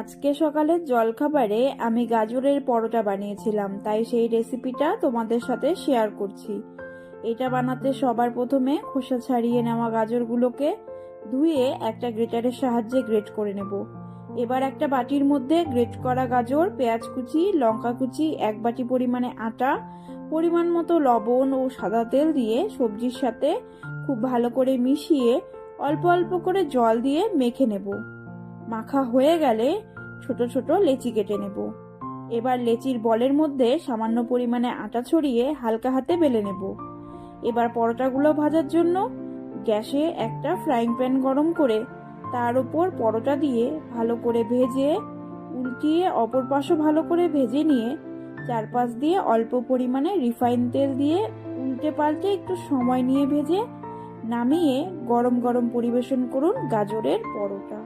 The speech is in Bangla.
আজকে সকালের জলখাবারে আমি গাজরের পরোটা বানিয়েছিলাম, তাই সেই রেসিপিটা তোমাদের সাথে শেয়ার করছি। এটা বানাতে সবার প্রথমে খোসা ছাড়িয়ে নেওয়া গাজরগুলোকে ধুয়ে একটা গ্রেটারের সাহায্যে গ্রেট করে নেব। এবার একটা বাটির মধ্যে গ্রেট করা গাজর, পেঁয়াজ কুচি, লঙ্কা কুচি, 1 বাটি পরিমাণে আটা, পরিমাণ মতো লবণ ও সাদা তেল দিয়ে সবজির সাথে খুব ভালো করে মিশিয়ে অল্প অল্প করে জল দিয়ে মেখে নেব। মাখা হয়ে গেলে ছোট ছোট লেচি কেটে নেব। এবার লেচির বলের মধ্যে সামান্য পরিমাণে আটা ছড়িয়ে হালকা হাতে বেলে নেব। এবার পরোটাগুলো ভাজার জন্য গ্যাসে একটা ফ্রাইং প্যান গরম করে তার উপর পরোটা দিয়ে ভালো করে ভেজে উল্টিয়ে অপর পাশও ভালো করে ভেজে নিয়ে চারপাশ দিয়ে অল্প পরিমাণে রিফাইন তেল দিয়ে উল্টে পাল্টে একটু সময় নিয়ে ভেজে নামিয়ে গরম গরম পরিবেশন করুন গাজরের পরোটা।